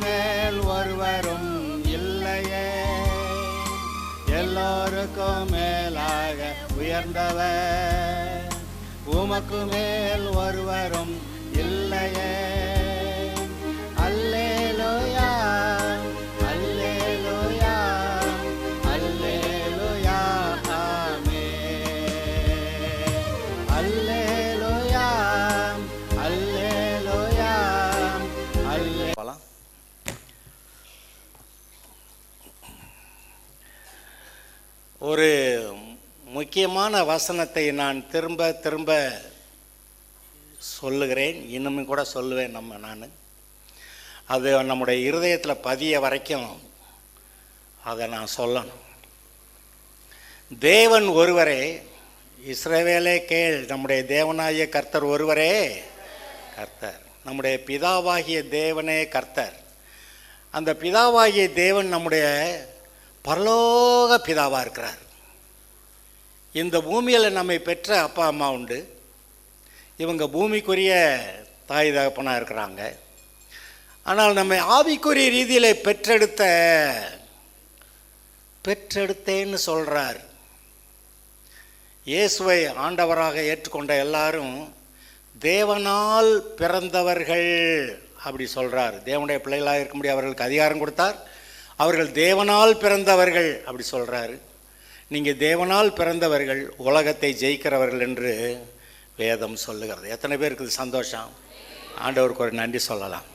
மேல் ஒருவரும் இல்லையே, எல்லோருக்கும் மேலாக உயர்ந்தவர். உமக்கு மேல் ஒருவரும் இல்லையே. அல்லேலூயா, அல்லேலூயா, அல்லேலூயா, ஆமென். அல்லேலூயா, அல்லேலூயா, அல்லேலூயா. ஒரு முக்கியமான வசனத்தை நான் திரும்ப திரும்ப சொல்லுகிறேன், இன்னும் கூட சொல்லுவேன். நான் அது நம்முடைய இருதயத்தில் பதிய வரைக்கும் அதை நான் சொல்லணும். தேவன் ஒருவரே, இஸ்ரவேலே கேள், நம்முடைய தேவனாகிய கர்த்தர் ஒருவரே கர்த்தர். நம்முடைய பிதாவாகிய தேவனே கர்த்தர். அந்த பிதாவாகிய தேவன் நம்முடைய பரலோக பிதாவாக இருக்கிறார். இந்த பூமியில் நம்மை பெற்ற அப்பா அம்மா உண்டு. இவங்க பூமிக்குரிய தாய் தகப்பனாக இருக்கிறாங்க. ஆனால் நம்மை ஆவிக்குரிய ரீதியில் பெற்றெடுத்தேன்னு சொல்கிறார். இயேசுவை ஆண்டவராக ஏற்றுக்கொண்ட எல்லாரும் தேவனால் பிறந்தவர்கள் அப்படி சொல்கிறார். தேவனுடைய பிள்ளைகளாக இருக்க முடியாது, அவர்களுக்கு அதிகாரம் கொடுத்தார். அவர்கள் தேவனால் பிறந்தவர்கள் அப்படி சொல்கிறாரு. நீங்கள் தேவனால் பிறந்தவர்கள், உலகத்தை ஜெயிக்கிறவர்கள் என்று வேதம் சொல்லுகிறது. எத்தனை பேருக்கு சந்தோஷம்? ஆண்டவருக்கு ஒரு நன்றி சொல்லலாம்.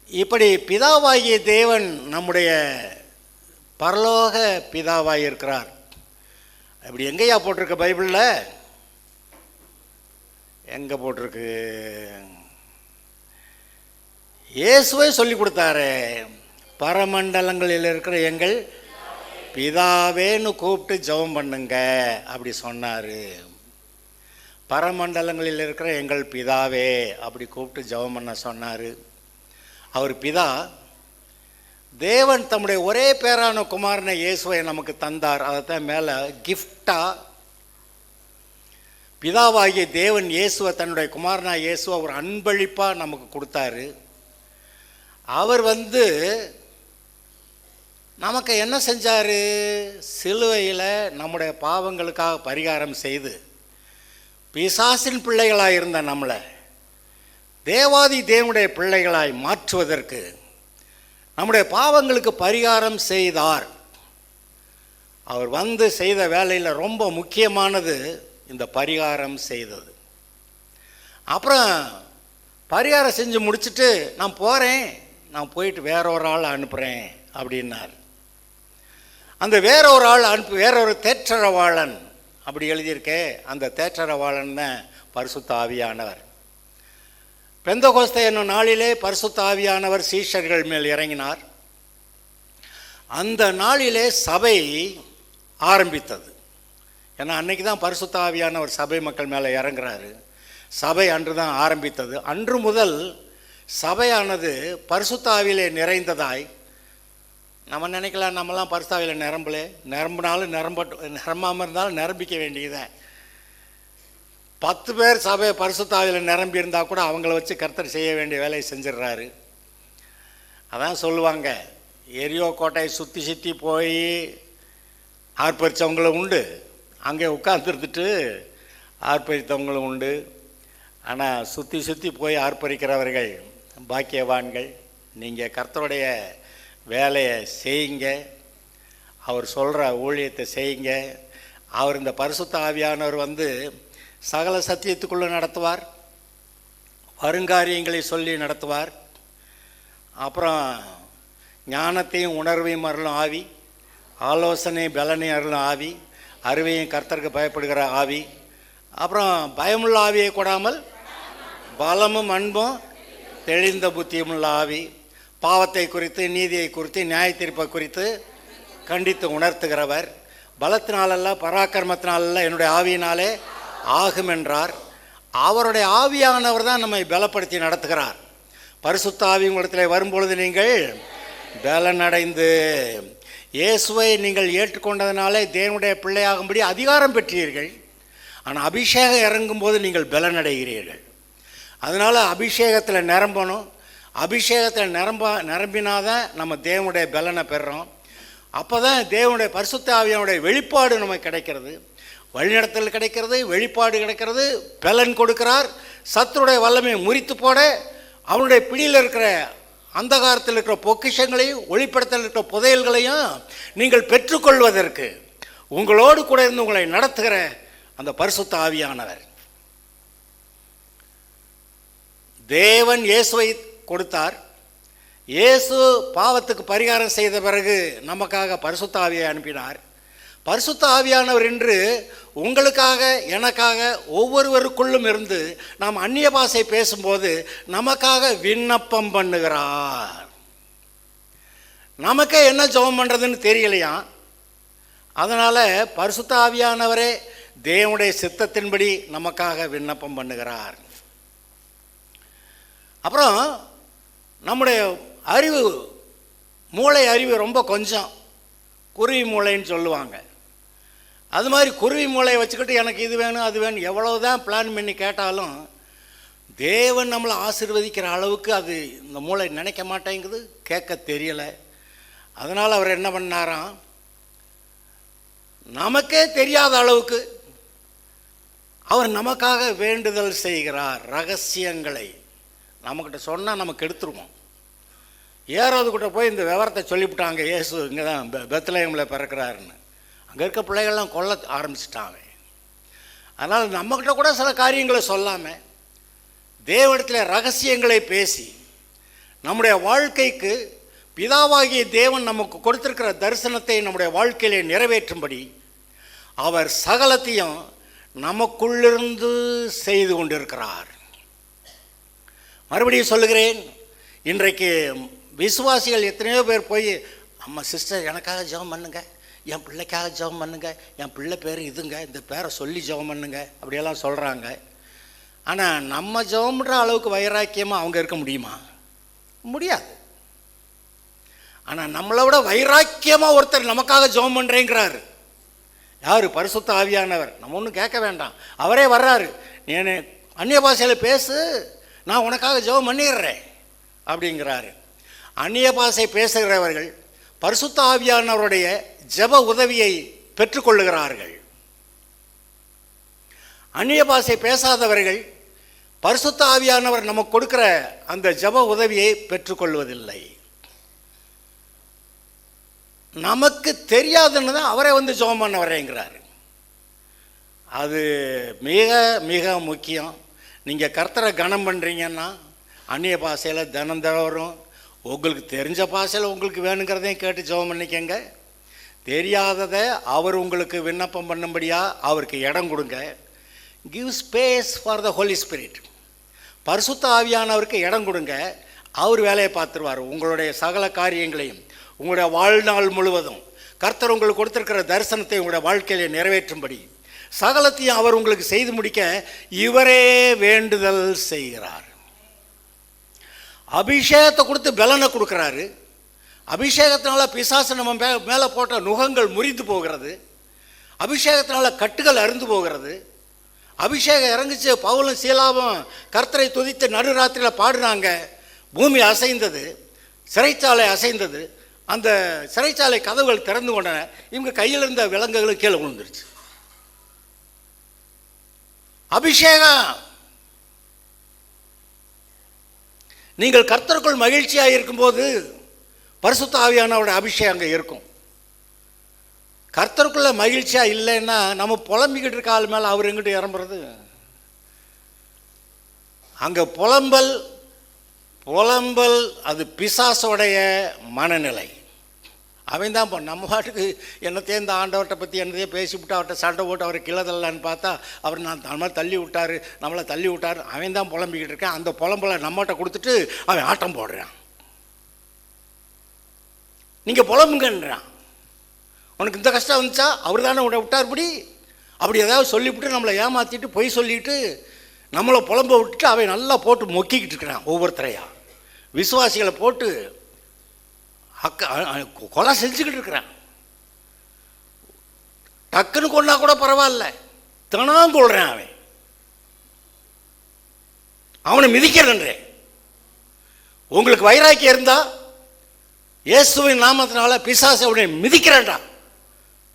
இப்படி பிதாவாகிய தேவன் நம்முடைய பரலோக பிதாவாக இருக்கிறார். அப்படி எங்கேயா போட்டிருக்கு பைபிளில்? எங்கே போட்டிருக்கு? இயேசுவே சொல்லி கொடுத்தாரு. பரமண்டலங்களில் இருக்கிற எங்கள் பிதாவேன்னு கூப்பிட்டு ஜெபம் பண்ணுங்க அப்படி சொன்னார். பரமண்டலங்களில் இருக்கிற எங்கள் பிதாவே அப்படி கூப்பிட்டு ஜெபம் பண்ண சொன்னார். அவர் பிதா. தேவன் தம்முடைய ஒரே பேரான குமாரனை இயேசுவை நமக்கு தந்தார். அதைத்தான் மேலே கிஃப்டாக பிதாவாகிய தேவன் இயேசுவை, தன்னுடைய குமாரனாக இயேசுவை ஒரு அன்பளிப்பாக நமக்கு கொடுத்தாரு. அவர் நமக்கு என்ன செஞ்சார்? சிலுவையில் நம்முடைய பாவங்களுக்காக பரிகாரம் செய்து பிசாசின் பிள்ளைகளாக இருந்த நம்மளை தேவாதி தேவனுடைய பிள்ளைகளாய் மாற்றுவதற்கு நம்முடைய பாவங்களுக்கு பரிகாரம் செய்தார். அவர் செய்த வேலையில் ரொம்ப முக்கியமானது இந்த பரிகாரம் செய்தது. அப்புறம் பரிகாரம் செஞ்சு முடிச்சுட்டு நான் போகிறேன், நான் போயிட்டு வேற ஒரு ஆள் அனுப்புகிறேன் அப்படின்னார். அந்த வேற ஒரு ஆள் வேறொரு தேற்றரவாளன் அப்படி எழுதியிருக்கே, அந்த தேற்றரவாளன் தான் பரிசுத்த ஆவியானவர். பெந்தகோஸ்தே என்னும் நாளிலே பரிசுத்த ஆவியானவர் சீஷர்கள் மேல் இறங்கினார். அந்த நாளிலே சபை ஆரம்பித்தது. ஏன்னா அன்னைக்கு தான் பரிசுத்த ஆவியானவர் சபை மக்கள் மேலே இறங்குறாரு. சபை அன்று தான் ஆரம்பித்தது. அன்று முதல் சபையானது பரிசுத்த ஆவியிலே நிறைந்ததாய், நம்ம நினைக்கலாம் நம்மலாம் பரிசுத்த ஆவியில் நிரம்பினாலும் நிரம்பாமல் இருந்தாலும் நிரம்பிக்க வேண்டியதான். 10 பேர் சபை பரிசுத்த ஆவியில் நிரம்பி இருந்தால் கூட அவங்கள வச்சு கர்த்தர் செய்ய வேண்டிய வேலையை செஞ்சிடறாரு. அதான் சொல்லுவாங்க, எரியோ கோட்டையை சுற்றி போய் ஆர்ப்பரித்தவங்களும் உண்டு, அங்கே உட்கார்ந்துருந்துட்டு ஆர்ப்பரித்தவங்களும் உண்டு. ஆனால் சுற்றி போய் ஆர்ப்பரிக்கிறவர்கள் பாக்கியவான்கள். நீங்கள் கர்த்தருடைய வேலையை செய்யுங்க, அவர் சொல்கிற ஊழியத்தை செய்யுங்க. அவர் இந்த பரிசுத்த ஆவியானவர் சகல சத்தியத்துக்குள்ளே நடத்துவார், வருங்காரியங்களை சொல்லி நடத்துவார். அப்புறம் ஞானத்தையும் உணர்வையும் அருளும் ஆவி, ஆலோசனை பலனையும் அருளும் ஆவி, அறிவையும் கர்த்தருக்கு பயப்படுகிற ஆவி, அப்புறம் பயமுள்ள ஆவியை கொடாமல் பலமும் அன்பும் தெளிந்த புத்தியும் உள்ள ஆவி, பாவத்தை குறித்து நீதியை குறித்து நியாய தீர்ப்பை குறித்து கண்டித்து உணர்த்துகிறவர். பலத்தினாலல்ல பராக்கிரமத்தினாலல்ல என்னுடைய ஆவியினாலே ஆகும் என்றார். அவருடைய ஆவியானவர் தான் நம்மை பலப்படுத்தி நடத்துகிறார். பரிசுத்த ஆவி உங்களிடத்தில் வரும்பொழுது நீங்கள் பலனடைந்து இயேசுவை நீங்கள் ஏற்றுக்கொண்டதினாலே தேவனுடைய பிள்ளையாகும்படி அதிகாரம் பெற்றீர்கள். ஆனால் அபிஷேகம் இறங்கும்போது நீங்கள் பலனடைகிறீர்கள். அதனால் அபிஷேகத்தில் நிரம்பணும். அபிஷேகத்தில் நிரம்பினாதான் நம்ம தேவனுடைய பலனை பெறுறோம். அப்போ தான் தேவனுடைய பரிசுத்த ஆவியானுடைய வெளிப்பாடு நமக்கு கிடைக்கிறது, வழிநடத்தல் கிடைக்கிறது, வெளிப்பாடு கிடைக்கிறது, பலன் கொடுக்கிறார். சத்துருடைய வல்லமையை முறித்து போட அவனுடைய பிடியில் இருக்கிற அந்தகாரத்தில் இருக்கிற பொக்கிஷங்களையும் ஒளிப்படத்தில் இருக்கிற புதையல்களையும் நீங்கள் பெற்றுக்கொள்வதற்கு உங்களோடு கூட இருந்து உங்களை நடத்துகிற அந்த பரிசுத்த ஆவியானவர். தேவன் இயேசுவை கொடுத்தார். இயேசு பாவத்துக்கு பரிகாரம் செய்த பிறகு நமக்காக பரிசுத்த ஆவியை அனுப்பினார். பரிசுத்த ஆவியானவர் என்று உங்களுக்காக எனக்காக ஒவ்வொருவருக்குள்ளும் இருந்து நாம் அந்நிய பாஷை பேசும்போது நமக்காக விண்ணப்பம் பண்ணுகிறார். நமக்கே என்ன ஜெபம் பண்ணுறதுன்னு தெரியலையா, அதனால் பரிசுத்த ஆவியானவரே தேவனுடைய சித்தத்தின்படி நமக்காக விண்ணப்பம் பண்ணுகிறார். அப்புறம் நம்முடைய அறிவு, மூளை அறிவு ரொம்ப கொஞ்சம், குருவி மூளைன்னு சொல்லுவாங்க. அது மாதிரி குருவி மூளையை வச்சுக்கிட்டு எனக்கு இது வேணும் அது வேணும் எவ்வளவுதான் பிளான் பண்ணி கேட்டாலும் தேவன் நம்மளை ஆசீர்வதிக்கிற அளவுக்கு அது இந்த மூளை நினைக்க மாட்டேங்குது, கேட்க தெரியலை. அதனால் அவர் என்ன பண்ணாராம், நமக்கே தெரியாத அளவுக்கு அவர் நமக்காக வேண்டுதல் செய்கிறார். ரகசியங்களை நம்மக்கிட்ட சொன்னால் நமக்கு எடுத்துருவோம். ஏறாவது கிட்ட போய் இந்த விவரத்தை சொல்லிவிட்டாங்க, இயேசு இங்கே தான் பெத்லகேமில் பிறக்கிறாருன்னு. அங்கே இருக்க பிள்ளைகள்லாம் கொல்ல ஆரம்பிச்சிட்டாங்க. அதனால் நம்மக்கிட்ட கூட சில காரியங்களை சொல்லாமல் தேவனிடத்தில் ரகசியங்களை பேசி நம்முடைய வாழ்க்கைக்கு பிதாவாகிய தேவன் நமக்கு கொடுத்திருக்கிற தரிசனத்தை நம்முடைய வாழ்க்கையிலே நிறைவேற்றும்படி அவர் சகலத்தையும் நமக்குள்ளிருந்து செய்து கொண்டிருக்கிறார். மறுபடியும் சொல்லுகிறேன், இன்றைக்கு விசுவாசிகள் எத்தனையோ பேர் போய் அம்மா சிஸ்டர் எனக்காக ஜெபம் பண்ணுங்க, என் பிள்ளைக்காக ஜெபம் பண்ணுங்க, என் பிள்ளை பேர் இதுங்க, இந்த பேரை சொல்லி ஜெபம் பண்ணுங்க அப்படியெல்லாம் சொல்கிறாங்க. ஆனால் நம்ம ஜெபம் பண்ணுற அளவுக்கு வைராக்கியமாக அவங்க இருக்க முடியுமா? முடியாது. ஆனால் நம்மளை விட வைராக்கியமாக ஒருத்தர் நமக்காக ஜெபம் பண்ணுறேங்கிறாரு. யார்? பரிசுத்த ஆவியானவர். நம்ம ஒன்றும் கேட்க வேண்டாம், அவரே வர்றாரு. நீ அந்நிய பாஷையில் பேசு, நான் உனக்காக ஜெபம் பண்ணிடுறேன் அப்படிங்கிறாரு. அந்நிய பாஷை பேசுகிறவர்கள் பரிசுத்த ஆவியானவருடைய ஜெப உதவியை பெற்றுக்கொள்ளுகிறார்கள். அந்நிய பாஷை பேசாதவர்கள் பரிசுத்த ஆவியானவர் நமக்கு கொடுக்கிற அந்த ஜெப உதவியை பெற்றுக்கொள்வதில்லை. நமக்கு தெரியாதுன்னு தான் அவரே வந்து ஜெபம் பண்ண வரேங்கிறாரு. அது மிக மிக முக்கியம். நீங்கள் கர்த்தரை கனம் பண்ணுறீங்கன்னா அந்நிய பாஷையில் தினந்தோறும் உங்களுக்கு தெரிஞ்ச பாஷையில் உங்களுக்கு வேணுங்கிறதையும் கேட்டு ஜெபம் பண்ணிக்கங்க. தெரியாததை அவர் உங்களுக்கு விண்ணப்பம் பண்ணும்படியாக அவருக்கு இடம் கொடுங்க. Give space for the Holy Spirit. பரிசுத்த ஆவியானவருக்கு இடம் கொடுங்க, அவர் வேலையை பார்த்துருவார். உங்களுடைய சகல காரியங்களையும் உங்களுடைய வாழ்நாள் முழுவதும் கர்த்தர் உங்களுக்கு கொடுத்திருக்கிற தரிசனத்தை உங்களுடைய வாழ்க்கையிலே நிறைவேற்றும்படி சகலத்தையும் அவர் உங்களுக்கு செய்து முடிக்க இவரே வேண்டுதல் செய்கிறார். அபிஷேகத்தை கொடுத்து பலனை கொடுக்குறாரு. அபிஷேகத்தினால பிசாசு நம்ம மேலே போட்ட நுகங்கள் முறிந்து போகிறது. அபிஷேகத்தினால கட்டுகள் அருந்து போகிறது. அபிஷேகம் இறங்குச்சு. பவுலும் சீலாவும் கர்த்தரை துதித்து நடுராத்திரியில் பாடினாங்க. பூமி அசைந்தது, சிறைச்சாலை அசைந்தது. அந்த சிறைச்சாலை கதவுகள் திறந்து கொண்டன. இவங்க கையில் இருந்த விலங்குகள் கீழே விழுந்துருச்சு. அபிஷேகம். நீங்கள் கர்த்தருக்குள் மகிழ்ச்சியாக இருக்கும்போது பரிசுத்த ஆவியானவருடைய அபிஷேகம் அங்கே இருக்கும். கர்த்தருக்குள்ள மகிழ்ச்சியாக இல்லைன்னா நம்ம புலம்பிக்கிட்டு இருக்க ஆள் மேலே அவர் எங்கிட்ட இறம்புறது. அங்கே புலம்பல் அது பிசாசோடைய மனநிலை. அவன் தான் நம்ம பாட்டுக்கு என்னத்தையும் இந்த ஆண்டவர்கிட்ட பற்றி என்னதையே பேசிவிட்டு அவர்கிட்ட சண்டை போட்டு அவரை கிளதல்லான்னு பார்த்தா அவர் நம்மளை தள்ளி விட்டார், நம்மளை தள்ளி விட்டார். அவன் தான் புலம்பிக்கிட்டு இருக்கான். அந்த புலம்பலை நம்மகிட்ட கொடுத்துட்டு அவன் ஆட்டம் போடுறான். நீங்கள் புலம்புங்கன்றான். உனக்கு இந்த கஷ்டம் வந்துச்சா அவர் தானே உன்னை விட்டார் அப்படி ஏதாவது சொல்லிவிட்டு நம்மளை ஏமாற்றிட்டு பொய் சொல்லிவிட்டு நம்மளை புலம்ப விட்டுட்டு அவன் நல்லா போட்டு மொக்கிக்கிட்டு இருக்கிறான். ஒவ்வொருத்தரையா விசுவாசிகளை போட்டு கொலை செஞ்சுக்கிட்டு இருக்கிறான். டக்குன்னு கொண்டா கூட பரவாயில்ல, தினம் கொள்றேன். அவனை மிதிக்கிறேன். உங்களுக்கு வைராக்கியம் இருந்தால் இயேசுவின் நாமத்தினால பிசாசை உடனே மிதிக்கிறேன்டா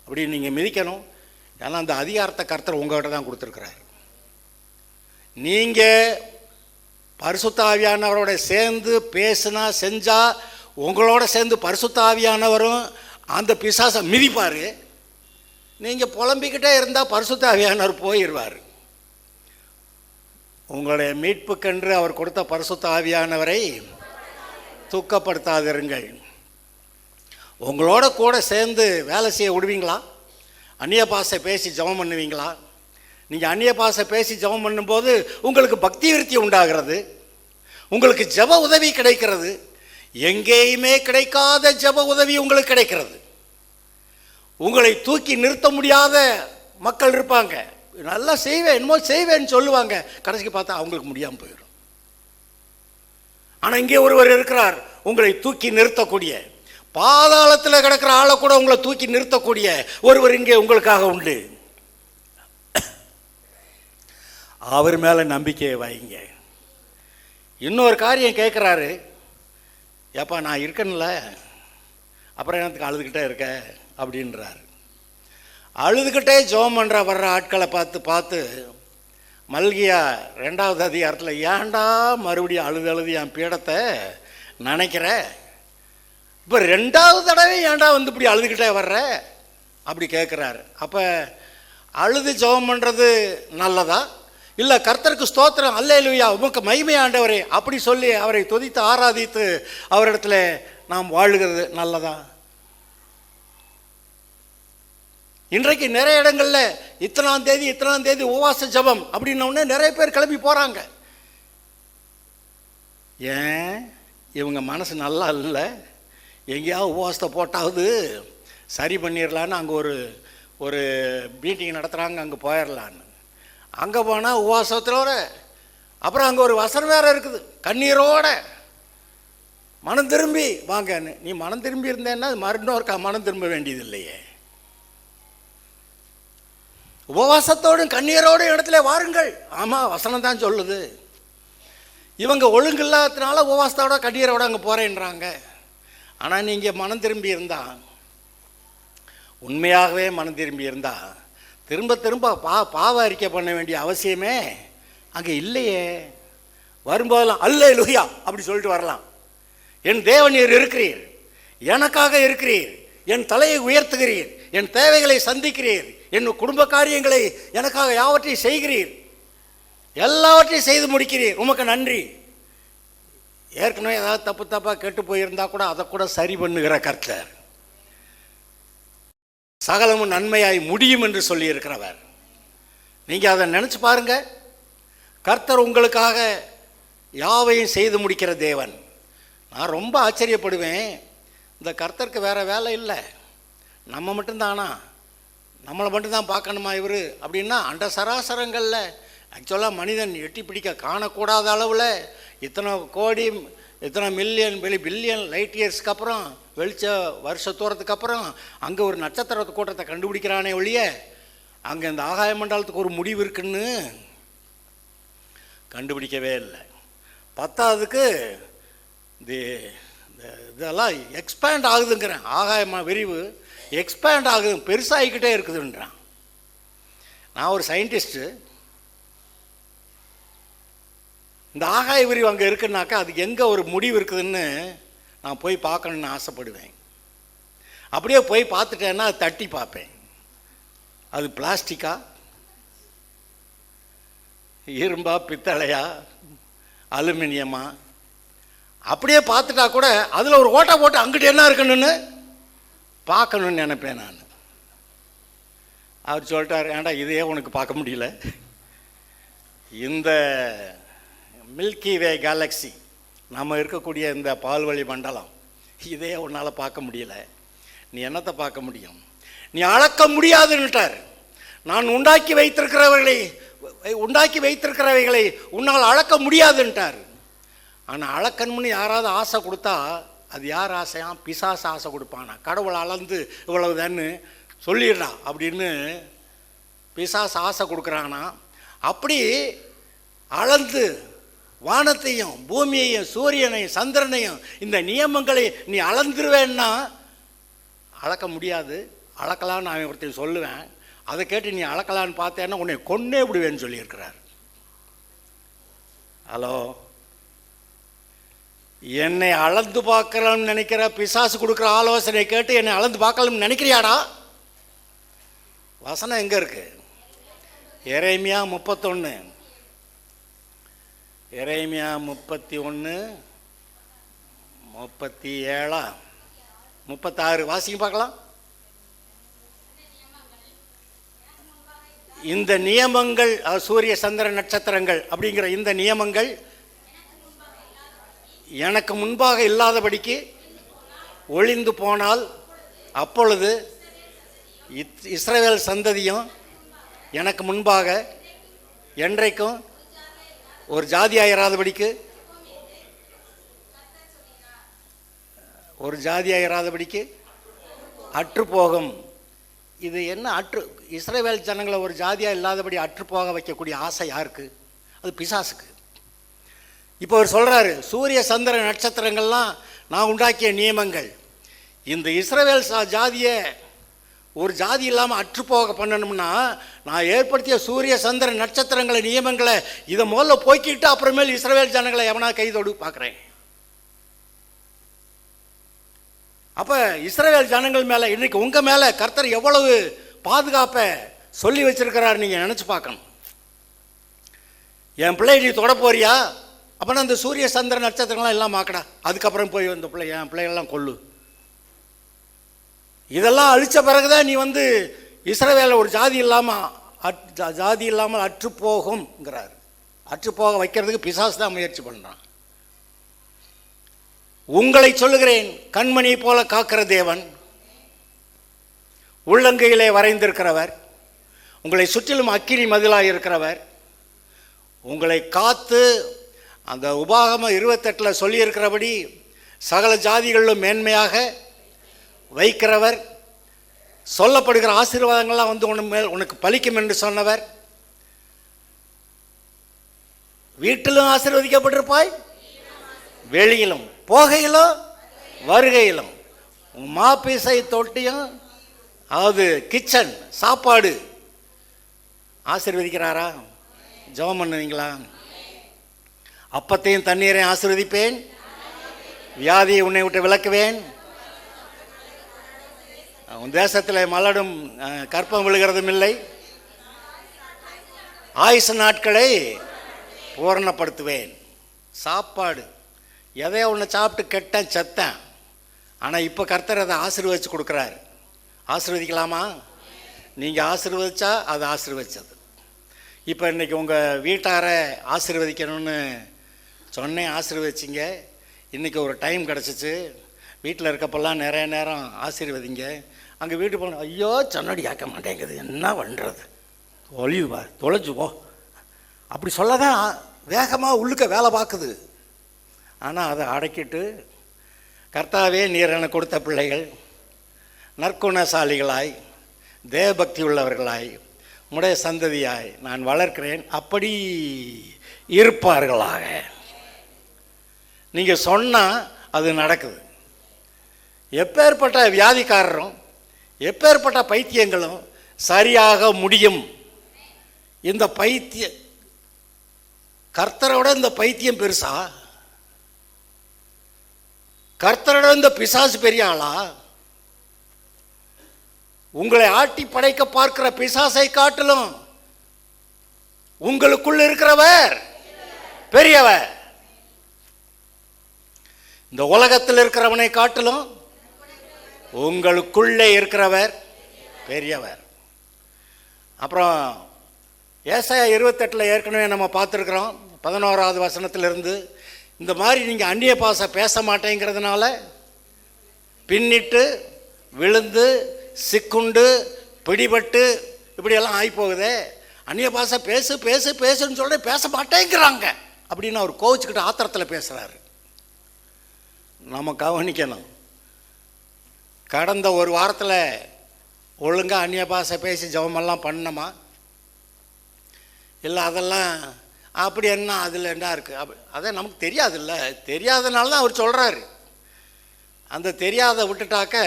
அப்படின்னு நீங்கள் மிதிக்கணும். ஏன்னா அந்த அதிகாரத்தை கர்த்தர் உங்கள்கிட்ட தான் கொடுத்துருக்கிறார். நீங்கள் பரிசுத்த ஆவியானவரோட சேர்ந்து பேசுனா செஞ்சா உங்களோட சேர்ந்து பரிசுத்த ஆவியானவரும் அந்த பிசாசை மிதிப்பார். நீங்கள் புலம்பிக்கிட்டே இருந்தால் பரிசுத்த ஆவியானவர் போயிடுவார். உங்களுடைய மீட்புக்கென்று அவர் கொடுத்த பரிசுத்த ஆவியானவரை துக்கப்படுத்தாதிருங்கள். உங்களோட கூட சேர்ந்து வேலை செய்ய விடுவீங்களா? அந்நிய பாஷை பேசி ஜெபம் பண்ணுவீங்களா? நீங்கள் அந்நிய பாஷை பேசி ஜெபம் பண்ணும்போது உங்களுக்கு பக்தி விருத்தி உண்டாகிறது, உங்களுக்கு ஜெப உதவி கிடைக்கிறது. எங்கேயுமே கிடைக்காத ஜெப உதவி உங்களுக்கு கிடைக்கிறது. உங்களை தூக்கி நிறுத்த முடியாத மக்கள் இருப்பாங்க. நல்லா செய்வேன், என்னமோ செய்வேன்னு சொல்லுவாங்க, கடைசிக்கு பார்த்தா அவங்களுக்கு முடியாமல் போயிடும். ஆனால் இங்கே ஒருவர் இருக்கிறார், உங்களை தூக்கி நிறுத்தக்கூடிய, பாதாளத்தில் கிடக்கிற ஆளை கூட உங்களை தூக்கி நிறுத்தக்கூடிய ஒருவர் இங்கே உங்களுக்காக உண்டு. அவர் மேலே நம்பிக்கையை வைங்க. இன்னொரு காரியம் கேட்குறாரு, ஏப்பா நான் இருக்கேன்ல, அப்புறம் எனக்கு அழுதுகிட்டே இருக்க அப்படின்றாரு. அழுதுகிட்டே ஜெபம் பண்ணுற வர்ற ஆட்களை பார்த்து மல்கியா 2வது அதிகாரத்தில், ஏன்டா மறுபடியும் அழுது என் பீடத்தை நினைக்கிற, இப்போ 2வது தடவை ஏன்டா வந்து இப்படி அழுதுகிட்டே வர்ற அப்படி கேட்குறாரு. அப்போ அழுது ஜெபம் பண்ணுறது நல்லதா, இல்லை கர்த்தருக்கு ஸ்தோத்திரம் அல்லேலூயா உமக்கு மகிமை ஆண்டவரே அப்படி சொல்லி அவரை துதித்து ஆராதித்து அவரிடத்துல நாம் வாழுகிறது நல்லதா? இன்றைக்கு நிறைய இடங்களில் இத்தனாம் தேதி உபவாச ஜெபம் அப்படின்னோடனே நிறைய பேர் கிளம்பி போகிறாங்க. ஏன் இவங்க மனசு நல்லா இல்லை, எங்கேயாவது உபவாசத்தை போட்டாவது சரி பண்ணிடலான்னு அங்கே ஒரு மீட்டிங் நடத்துகிறாங்க, அங்கே போயிடலான்னு. அங்கே போனால் உபவாசத்தோட அப்புறம் அங்கே ஒரு வசனம் வேறு இருக்குது, கண்ணீரோட மனம் திரும்பி வாங்கன்னு. நீ மனம் திரும்பி இருந்தேன்னா மறுநோருக்கா மனம் திரும்ப வேண்டியது இல்லையே. உபவாசத்தோடும் கண்ணீரோடும் இடத்துல வாருங்கள். ஆமாம், வசனம் தான் சொல்லுது. இவங்க ஒழுங்கு இல்லாததுனால உபவாசத்தோட கண்ணீரோட அங்கே போகிறேன்றாங்க. ஆனால் நீங்கள் மனம் திரும்பி இருந்தால், உண்மையாகவே மனம் திரும்பி இருந்தால் திரும்ப பாவ அறிக்கை பண்ண வேண்டிய அவசியமே அங்கே இல்லையே. வரும்போதெல்லாம் அல்லேலூயா அப்படி சொல்லிட்டு வரலாம். என் தேவனீர் இருக்கிறீர், எனக்காக இருக்கிறீர், என் தலையை உயர்த்துகிறீர், என் தேவைகளை சந்திக்கிறீர், என் குடும்ப காரியங்களை எனக்காக யாவற்றையும் செய்கிறீர், எல்லாவற்றையும் செய்து முடிக்கிறீர், உமக்கு நன்றி. ஏற்கனவே ஏதாவது தப்பாக கெட்டு போயிருந்தா கூட அதை கூட சரி பண்ணுகிற கர்த்தர், சகலமும் நன்மையாய் முடியும் என்று சொல்லி இருக்கிறவர். நீங்கள் அதை நினச்சி பாருங்க. கர்த்தர் உங்களுக்காக யாவையும் செய்து முடிக்கிற தேவன். நான் ரொம்ப ஆச்சரியப்படுவேன், இந்த கர்த்தருக்கு வேறு வேலை இல்லை, நம்ம மட்டும்தானா, நம்மளை மட்டும்தான் பார்க்கணுமா இவர் அப்படின்னா, அண்ட சராசரங்களில் ஆக்சுவலாக மனிதன் எட்டி பிடிக்க காணக்கூடாத அளவில் இத்தனை கோடி, இத்தனை மில்லியன் பில்லியன் லைட் இயர்ஸ்க்கு அப்புறம், வெளிச்ச வருஷ தூரத்துக்கு அப்புறம் அங்கே ஒரு நட்சத்திர கூட்டத்தை கண்டுபிடிக்கிறானே ஒழிய அங்கே இந்த ஆகாய மண்டலத்துக்கு ஒரு முடிவு இருக்குன்னு கண்டுபிடிக்கவே இல்லை. பத்தாவதுக்கு இதெல்லாம் எக்ஸ்பேண்ட் ஆகுதுங்கிறேன், ஆகாய விரிவு எக்ஸ்பேண்ட் ஆகுது, பெருசாகிக்கிட்டே இருக்குதுன்றான். நான் ஒரு சயின்டிஸ்ட்டு, இந்த ஆகாய விரிவு அங்கே இருக்குன்னாக்கா அதுக்கு எங்கே ஒரு முடிவு இருக்குதுன்னு நான் போய் பார்க்கணுன்னு ஆசைப்படுவேன். அப்படியே போய் பார்த்துட்டேன்னா அது தட்டி பார்ப்பேன், அது பிளாஸ்டிக்கா, இரும்பா, பித்தளையா, அலுமினியமா, அப்படியே பார்த்துட்டா கூட அதில் ஒரு ஓட்டை போட்டு அங்கிட்டு என்ன இருக்கணும்னு பார்க்கணுன்னு நினைப்பேன் நான். அவர் சொல்லிட்டார், ஏன்டா இதே உனக்கு பார்க்க முடியல, இந்த மில்கி வே கேலக்ஸி நம்ம இருக்கக்கூடிய இந்த பால்வழி மண்டலம் இதே உன்னால் பார்க்க முடியல, நீ என்னத்தை பார்க்க முடியும், நீ அளக்க முடியாதுன்னுட்டார். நான் உண்டாக்கி வைத்திருக்கிறவைகளை உன்னால் அளக்க முடியாதுன்ட்டார். ஆனால் அளக்கணும்னு யாராவது ஆசை கொடுத்தா அது யார் ஆசையா? பிசாசு ஆசை கொடுப்பானா. கடவுளை அளந்து இவ்வளவுதான்னு சொல்லிடுறா அப்படின்னு பிசாசு ஆசை கொடுக்குறானா. அப்படி அளந்து வானத்தையும் பூமியையும் சூரியனையும் சந்திரனையும் இந்த நியமங்களை நீ அளந்துருவேன்னா அளக்க முடியாது. அளக்கலான்னு நான் ஒருத்தர் சொல்லுவேன். அதை கேட்டு நீ அளக்கலான்னு பார்த்தேன்னா உன்னை கொன்னே விடுவேன்னு சொல்லியிருக்கிறார். ஹலோ, என்னை அளந்து பார்க்கலாம்னு நினைக்கிற பிசாசு கொடுக்குற ஆலோசனை கேட்டு என்னை அளந்து பார்க்கலாம்னு நினைக்கிறியாடா? வசனம் எங்கே இருக்கு? எரேமியா 31, எரேமியா 31, 37, 36 வாசிங்க பார்க்கலாம். இந்த நியமங்கள், சூரிய சந்திர நட்சத்திரங்கள் அப்படிங்கிற இந்த நியமங்கள் எனக்கு முன்பாக இல்லாதபடிக்கு ஒளிந்து போனால் அப்பொழுது இஸ்ரவேல் சந்ததியும் எனக்கு முன்பாக என்றைக்கும் ஒரு ஜாதியாயிராதபடிக்கு அற்றுப்போகும். இது என்ன அற்று? இஸ்ரவேல் ஜனங்களை ஒரு ஜாதியாக இல்லாதபடி அற்றுப்போக வைக்கக்கூடிய ஆசை யாருக்கு? அது பிசாசுக்கு. இப்போ அவர் சொல்கிறாரு, சூரிய சந்திர நட்சத்திரங்கள்லாம் நான் உண்டாக்கிய நியமங்கள். இந்த இஸ்ரவேல் ஜாதியை ஒரு ஜாதி இல்லாமல் அற்றுப்போக பண்ணணும்னா நான் ஏற்படுத்திய சூரிய சந்திர நட்சத்திரங்களை நியமங்களை இதை முதல்ல போய்க்கிட்டு அப்புறமேல் இஸ்ரவேல் ஜனங்களை எவனா கைதோடு பார்க்குறேன். அப்போ இஸ்ரவேல் ஜனங்கள் மேலே இன்றைக்கி உங்கள் மேலே கர்த்தர் எவ்வளவு பாதுகாப்பை சொல்லி வச்சிருக்கிறார் நீங்கள் நினச்சி பார்க்கணும். என் பிள்ளை நீ தொட போறியா? அப்போனா அந்த சூரிய சந்திர நட்சத்திரங்கள்லாம் எல்லாம் மாக்கடா, அதுக்கப்புறம் போய் அந்த என் பிள்ளைகள்லாம் கொல்லு. இதெல்லாம் அழித்த பிறகுதான் நீ இஸ்ரவேலை ஒரு ஜாதி இல்லாமல் அற்றுப்போகும்ங்கிறார். அற்றுப்போக வைக்கிறதுக்கு பிசாசு தான் முயற்சி பண்ணுறான். உங்களை சொல்லுகிறேன், கண்மணி போல காக்கிற தேவன், உள்ளங்கையிலே வரைந்திருக்கிறவர், உங்களை சுற்றிலும் அக்கினி மதிலாக இருக்கிறவர், உங்களை காத்து அந்த உபாகமம் 28 சொல்லியிருக்கிறபடி சகல ஜாதிகளிலும் மேன்மையாக வைக்கிறவர், சொல்லப்படுகிற ஆசீர்வாதங்கள்லாம் உனக்கு பலிக்கும் என்று சொன்னவர், வீட்டிலும் ஆசீர்வதிக்கப்பட்டிருப்பாய், வெளியிலும் போகையிலும் வருகையிலும் மாப்பீசை தொட்டியும், அதாவது கிச்சன் சாப்பாடு ஆசீர்வதிக்கிறாரா? ஜெபம் பண்ணுவீங்களா? அப்பத்தையும் தண்ணீரையும் ஆசீர்வதிப்பேன், வியாதியை உன்னை விட்டு விலக்குவேன், உன் தேசத்தில் மலடும் கற்பம் விழுகிறதும் இல்லை, ஆயுசு நாட்களை பூரணப்படுத்துவேன். சாப்பாடு எதையோ ஒன்று சாப்பிட்டு கெட்டேன் செத்தேன், ஆனால் இப்போ கர்த்தர் அதை ஆசீர்வதிச்சு கொடுக்குறாரு. ஆசீர்வதிக்கலாமா? நீங்கள் ஆசீர்வதிச்சா அது ஆசீர்வதிச்சது. இப்போ இன்றைக்கி உங்கள் வீட்டாரை ஆசீர்வதிக்கணும்னு சொன்னேன், ஆசீர்வதிச்சிங்க. இன்றைக்கி ஒரு டைம் கிடச்சிச்சு, வீட்டில் இருக்கப்பெல்லாம் நிறைய நேரம் ஆசீர்வதிங்க. அங்கே வீட்டு போன, ஐயோ சொன்னடி கேட்க மாட்டேங்குது, என்ன பண்ணுறது, ஒளிவா தொலைஞ்சு போ, அப்படி சொல்ல தான் வேகமாக உள்ளுக்க வேலை பார்க்குது. ஆனால் அதை அடக்கிட்டு, கர்த்தாவே நீர் எனக்கு கொடுத்த பிள்ளைகள் நற்குணசாலிகளாய் தேவபக்தி உள்ளவர்களாய் உடைய சந்ததியாய் நான் வளர்க்கிறேன், அப்படி இருப்பார்களாக. நீங்கள் சொன்னால் அது நடக்குது. எப்பேற்பட்ட வியாதிக்காரரும் எப்பேற்பட்ட பைத்தியங்களும் சரியாக முடியும். இந்த கர்த்தரோட இந்த பைத்தியம் பெருசா? கர்த்தரோட இந்த பிசாசு பெரிய ஆளா? உங்களை ஆட்டி படைக்க பார்க்கிற பிசாசை காட்டிலும் உங்களுக்குள் இருக்கிறவர் பெரியவர். இந்த உலகத்தில் இருக்கிறவனை காட்டிலும் உங்களுக்குள்ளே இருக்கிறவர் பெரியவர். அப்புறம் ஏசாயா 28 ஏற்கனவே நம்ம பார்த்துருக்குறோம், 11வது வசனத்திலிருந்து. இந்த மாதிரி நீங்கள் அந்நிய பாஷை பேச மாட்டேங்கிறதுனால பின்னிட்டு விழுந்து சிக்குண்டு பிடிபட்டு இப்படியெல்லாம் ஆகி போகுதே. அந்நிய பாஷை பேசு பேசு பேசுன்னு சொல்ல பேச மாட்டேங்கிறாங்க அப்படின்னு அவர் கோவிச்சுக்கிட்டு ஆத்திரத்தில் பேசுகிறாரு. நம்ம கவனிக்கணும். கடந்த ஒரு வாரத்தில் ஒழுங்காக அந்நிய பாஷை பேசி ஜெபமெல்லாம் பண்ணணுமா? இல்லை அதெல்லாம் அப்படி என்ன அதில் என்ன இருக்குது அதான் நமக்கு தெரியாதுல்ல. தெரியாதனால தான் அவர் சொல்கிறாரு. அந்த தெரியாத விட்டுட்டாக்க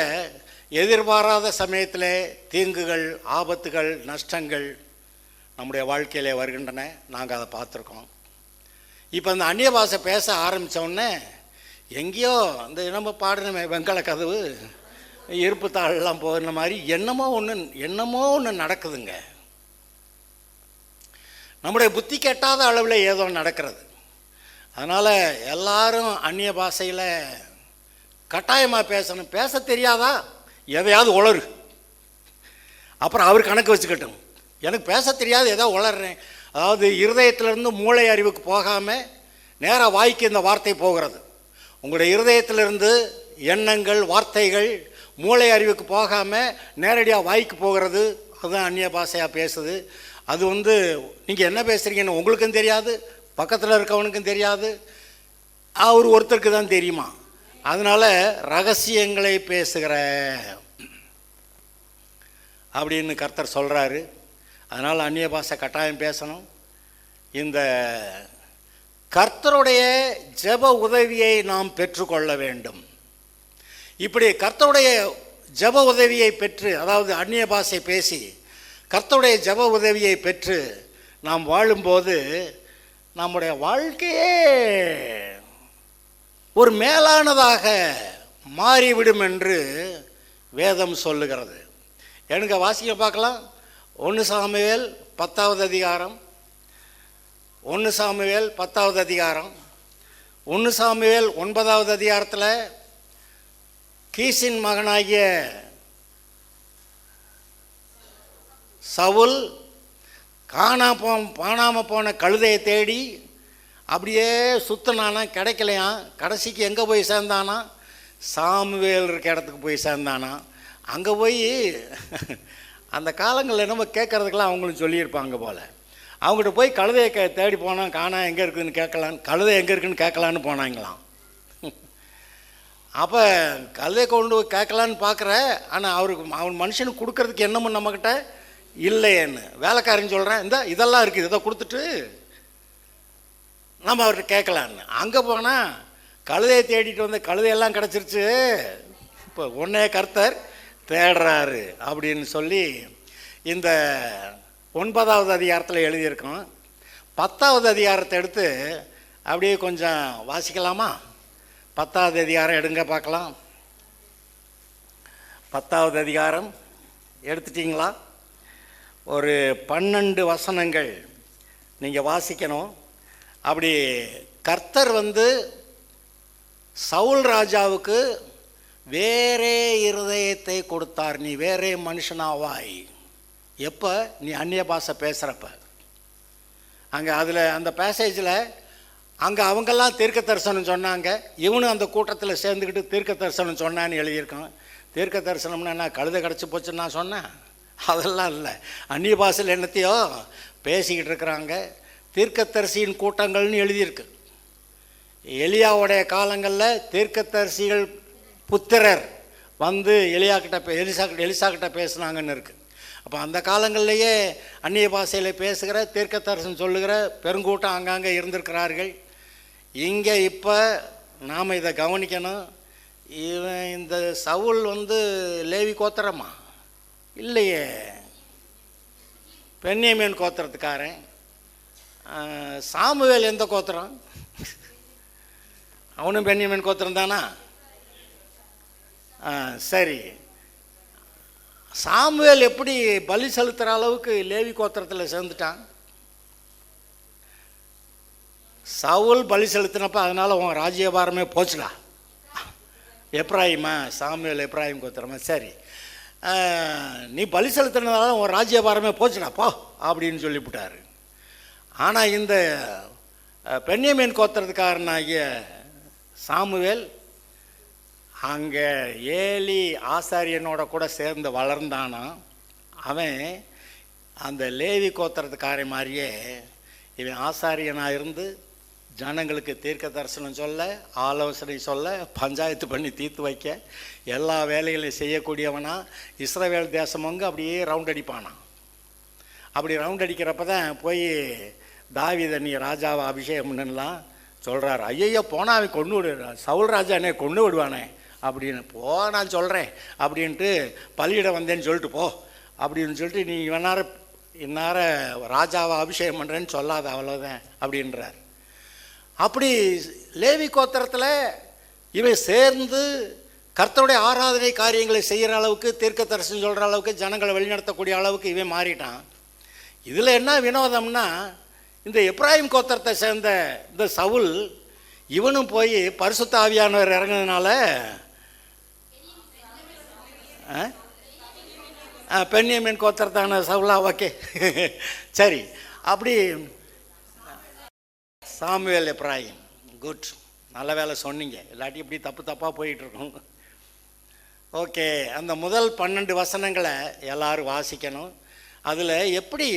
எதிர்பாராத சமயத்தில் தீங்குகள், ஆபத்துகள், நஷ்டங்கள் நம்முடைய வாழ்க்கையிலே வருகின்றன. நாங்கள் அதை பார்த்துருக்கோம். இப்போ அந்த அந்நிய பாஷை பேச ஆரம்பித்தோடனே எங்கேயோ அந்த நம்ம பாடின வெங்கல கதவு இருப்பு தாளெல்லாம் போகிற மாதிரி என்னமோ ஒன்று நடக்குதுங்க. நம்முடைய புத்தி கெட்டாத அளவில் ஏதோ நடக்கிறது. அதனால் எல்லாரும் அந்நிய பாஷையில் கட்டாயமாக பேசணும். பேச தெரியாதா? எதையாவது உளறு. அப்புறம் அவர் கணக்கு வச்சுக்கட்டும். எனக்கு பேச தெரியாது, ஏதோ உளறேன். அதாவது இருதயத்திலிருந்து மூளை அறிவுக்கு போகாமல் நேராக வாய்க்கு இந்த வார்த்தை போகிறது. உங்களுடைய இருதயத்திலிருந்து எண்ணங்கள், வார்த்தைகள் மூளை அறிவுக்கு போகாமல் நேரடியாக வாய்க்கு போகிறது. அதுதான் அந்நிய பாஷையாக பேசுது. அது நீங்கள் என்ன பேசுகிறீங்கன்னு உங்களுக்கும் தெரியாது, பக்கத்தில் இருக்கவனுக்கும் தெரியாது, அவர் ஒருத்தருக்கு தான் தெரியுமா. அதனால் ரகசியங்களை பேசுகிற அப்படின்னு கர்த்தர் சொல்கிறாரு. அதனால் அந்நிய பாஷை கட்டாயம் பேசணும். இந்த கர்த்தருடைய ஜெப உதவியை நாம் பெற்றுக்கொள்ள வேண்டும். இப்படி கர்த்தருடைய ஜெப உதவியை பெற்று, அதாவது அந்நிய பாஷை பேசி கர்த்தருடைய ஜெப உதவியை பெற்று நாம் வாழும்போது நம்முடைய வாழ்க்கையே ஒரு மேலானதாக மாறிவிடும் என்று வேதம் சொல்லுகிறது. எனக்கு வாசிக்க பார்க்கலாம். 1 சாமுவேல் 10வது அதிகாரம், 1 சாமுவேல் 10வது அதிகாரம், 1 சாமுவேல் 9வது அதிகாரத்தில் கீசின் மகனாகிய சவுல் காணாமல் போன கழுதையை தேடி அப்படியே சுத்தினானா, கிடைக்கலையாம். கடைசிக்கு எங்கே போய் சேர்ந்தானா? சாமுவேல் இருக்க இடத்துக்கு போய் சேர்ந்தானா. அங்கே போய் அந்த காலங்களில் நம்ம கேட்குறதுக்கெல்லாம் அவங்களும் சொல்லியிருப்பாங்க போல். அவங்ககிட்ட போய் கழுதையை தேடி போனால் காணா எங்கே இருக்குதுன்னு கேட்கலான்னு, கழுதை எங்கே இருக்குதுன்னு கேட்கலான்னு போனாங்களாம். அப்போ கழுதையை கொண்டு போய் கேட்கலான்னு பார்க்குற, ஆனால் அவன் மனுஷனுக்கு கொடுக்கறதுக்கு என்னமும் நம்மக்கிட்ட இல்லையேன்னு வேலைக்காரன் சொல்கிறேன், இதெல்லாம் இருக்குது, இதை கொடுத்துட்டு நம்ம அவர்கிட்ட கேட்கலான்னு. அங்கே போனால் கழுதையை தேடிட்டு வந்து கழுதையெல்லாம் கிடச்சிருச்சு, இப்போ உன்னே கர்த்தர் தேடுறாரு அப்படின்னு சொல்லி இந்த 9வது அதிகாரத்தில் எழுதியிருக்கோம். 10வது அதிகாரத்தை எடுத்து அப்படியே கொஞ்சம் வாசிக்கலாமா? 10வது அதிகாரம் எடுங்க பார்க்கலாம். 10வது அதிகாரம் எடுத்துட்டிங்களா? ஒரு 12 வசனங்கள் நீங்கள் வாசிக்கணும். அப்படி கர்த்தர் சவுல் ராஜாவுக்கு வேறே இருதயத்தை கொடுத்தார். நீ வேறே மனுஷனாவாய். எப்போ? நீ அந்நிய பாஷை பேசுகிறப்ப. அங்கே அதில் அந்த பேசேஜில் அங்கே அவங்கெல்லாம் தீர்க்க தரிசனம் சொன்னாங்க, இவனும் அந்த கூட்டத்தில் சேர்ந்துக்கிட்டு தீர்க்க தரிசனம் சொன்னான்னு எழுதியிருக்கான். தீர்க்க தரிசனம்னா என்ன, கழுதை கிடச்சி போச்சுன்னு நான் சொன்னேன்? அதெல்லாம் இல்லை. அந்நிய பாஷையில் என்னத்தையோ பேசிக்கிட்டு இருக்கிறாங்க. தீர்க்கதரிசியின் கூட்டங்கள்னு எழுதியிருக்கு. எலியாவுடைய காலங்களில் தீர்க்கதரிசிகள் புத்திரர் எலிசா கிட்ட பேசுனாங்கன்னு இருக்குது. அப்போ அந்த காலங்கள்லேயே அந்நிய பாஷையில் பேசுகிற தீர்க்கதரிசனம் சொல்லுகிற பெருங்கூட்டம் அங்கங்கே இருந்திருக்கிறார்கள். இங்கே இப்போ நாம் இதை கவனிக்கணும். இவன் இந்த சவுல் லேவி கோத்திரமா? இல்லையே, பென்யமீன் கோத்திரத்துக்காரன். சாமுவேல் எந்த கோத்திரம்? அவனும் பென்யமீன் கோத்திரம் தானா? சரி. சாமுவேல் எப்படி பலி செலுத்துகிற அளவுக்கு லேவி கோத்திரத்தில் சேர்ந்துட்டான்? சவுல் பலி செலுத்தினப்ப அதனால் உன் ராஜ்யபாரமே போச்சுடா. எப்ராயிமா? சாமுவேல் எப்ராயிம் கோத்திரமா? சரி, நீ பலி செலுத்தினதால உன் ராஜ்யபாரமே போச்சுடா போ அப்படின்னு சொல்லிவிட்டார். ஆனால் இந்த பென்யமீன் கோத்திரத்துக்காரனாகிய சாமுவேல் அங்கே ஏலி ஆசாரியனோட கூட சேர்ந்து வளர்ந்தானா. அவன் அந்த லேவி கோத்திரத்துக்காரன் மாதிரியே இவன் ஆசாரியனாக இருந்து ஜனங்களுக்கு தீர்க்க தரிசனம் சொல்ல, ஆலோசனை சொல்ல, பஞ்சாயத்து பண்ணி தீர்த்து வைக்க, எல்லா வேலைகளையும் செய்யக்கூடியவனா இஸ்ரவேல் தேசம் அப்படியே ரவுண்ட் அடிப்பானான். அப்படி ரவுண்ட் அடிக்கிறப்ப தான் போய் தாவீதை நீ ராஜாவை அபிஷேகம்னுலாம் சொல்கிறார். ஐயோ போனால் அவன் கொண்டு விடுறான், சவுல் ராஜா என்னை கொண்டு விடுவானே அப்படின்னு. நான் சொல்கிறேன் அப்படின்ட்டு பலியிடம் வந்தேன்னு சொல்லிட்டு போ அப்படின்னு சொல்லிட்டு, நீ இன்னார ராஜாவை அபிஷேகம் பண்ணுறேன்னு சொல்லாத, அவ்வளோதான் அப்படின்றார். அப்படி லேவி கோத்திரத்தில் இவன் சேர்ந்து கர்த்தருடைய ஆராதனை காரியங்களை செய்கிற அளவுக்கு, தீர்க்கதரிசனம் சொல்கிற அளவுக்கு, ஜனங்களை வழிநடத்தக்கூடிய அளவுக்கு இவன் மாறிட்டான். இதில் என்ன வினோதம்னா, இந்த எப்ராஹிம் கோத்திரத்தை சேர்ந்த இந்த சவுல் இவனும் போய் பரிசுத்த ஆவியானவர் இறங்கினதுனால பென்யமீன் கோத்திரத்தான சவுலா, ஓகே சரி. அப்படி சாமுவேல் எப்ராஹிம், குட், நல்ல வேலை சொன்னீங்க, இல்லாட்டி இப்படி தப்பாக போயிட்டுருக்கோம். ஓகே, அந்த முதல் 12 வசனங்களை எல்லாரும் வாசிக்கணும். அதில் எப்படி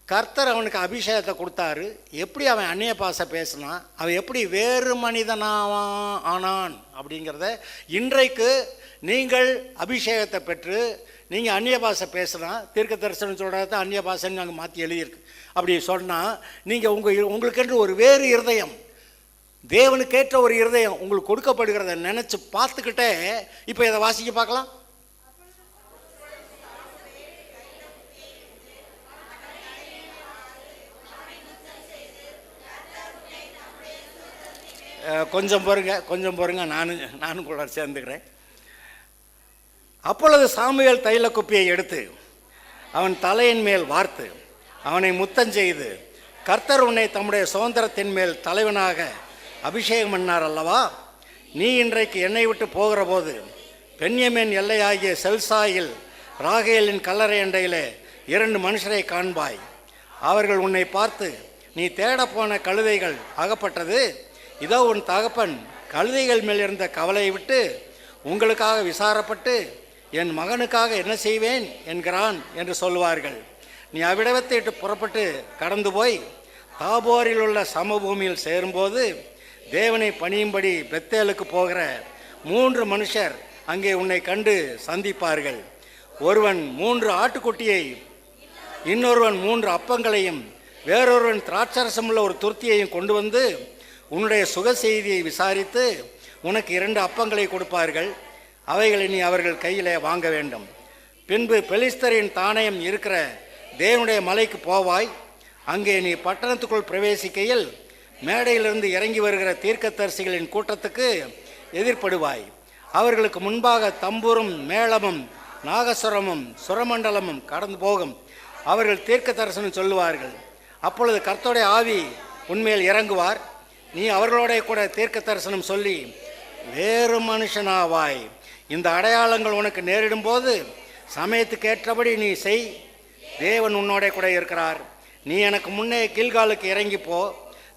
கர்த்தர் அவனுக்கு அபிஷேகத்தை கொடுத்தாரு, எப்படி அவன் அந்நிய பாஷை பேசினான், அவன் எப்படி வேறு மனிதனாவான் ஆனான் அப்படிங்கிறத, இன்றைக்கு நீங்கள் அபிஷேகத்தை பெற்று நீங்கள் அந்நிய பாஷை பேசுனா, தீர்க்க தரிசனம் சொல்கிறத அந்நிய பாஷைன்னு நாங்கள் மாற்றி எழுதியிருக்கு. அப்படி சொன்னால் நீங்கள் உங்களுக்கென்று ஒரு வேறு இருதயம், தேவனுக்கேற்ற ஒரு இருதயம் உங்களுக்கு கொடுக்கப்படுகிறத நினச்சி பார்த்துக்கிட்டே இப்போ இதை வாசிக்க பார்க்கலாம். கொஞ்சம் பொறுங்க, நானும் கூட சேர்ந்துக்கிறேன். அப்பொழுது சாமுவேல் தைல குப்பியை எடுத்து அவன் தலையின் மேல் வார்த்து அவனை முத்தஞ்செய்து, கர்த்தர் உன்னை தம்முடைய சுதந்திரத்தின் மேல் தலைவனாக அபிஷேகம் பண்ணார் அல்லவா, நீ இன்றைக்கு என்னை விட்டு போகிற போது பென்யமீன் எல்லையாகிய செல்சாயில் ராகேலின் கல்லறை அண்டையிலே 2 மனுஷரை காண்பாய். அவர்கள் உன்னை பார்த்து, நீ தேடப்போன கழுதைகள் அகப்பட்டது, இதோ உன் தகப்பன் கழுதைகள் மேல் இருந்த கவலையை விட்டு உங்களுக்காக விசாரப்பட்டு என் மகனுக்காக என்ன செய்வேன் என்கிறான் என்று சொல்லுவார்கள். நீ அவ்விடத்தை விட்டு புறப்பட்டு கடந்து போய் தாபோரில் உள்ள சமபூமியில் சேரும்போது தேவனை பணியும்படி பெத்தேலுக்கு போகிற 3 மனுஷர் அங்கே உன்னை கண்டு சந்திப்பார்கள். ஒருவன் 3 ஆட்டுக்குட்டியை, இன்னொருவன் 3 அப்பங்களையும், வேறொருவன் திராட்சரசமுள்ள ஒரு துருத்தியையும் கொண்டு வந்து உன்னுடைய சுக செய்தியை விசாரித்து உனக்கு 2 அப்பங்களை கொடுப்பார்கள். அவைகளை நீ அவர்கள் கையிலே வாங்க வேண்டும். பின்பு பெலிஸ்தரின் தானயம் இருக்கிற தேவனுடைய மலைக்கு போவாய். அங்கே நீ பட்டணத்துக்குள் பிரவேசிக்கையில் மேடையிலிருந்து இறங்கி வருகிற தீர்க்கதரிசிகளின் கூட்டத்துக்கு எதிர்ப்படுவாய். அவர்களுக்கு முன்பாக தம்பூரும் மேளமும் நாகஸ்வரமும் சுரமண்டலமும் கடந்து போகும். அவர்கள் தீர்க்க தரிசனம் சொல்லுவார்கள். அப்பொழுது கர்த்தருடைய ஆவி உன்மேல் இறங்குவார். நீ அவர்களோட கூட தீர்க்க தரிசனம் சொல்லி வேறு மனுஷனாவாய். இந்த அடையாளங்கள் உனக்கு நேரிடும் போது சமயத்துக்கு ஏற்றபடி நீ செய். தேவன் உன்னோட கூட இருக்கிறார். நீ எனக்கு முன்னே கீழ்காலுக்கு இறங்கி போ.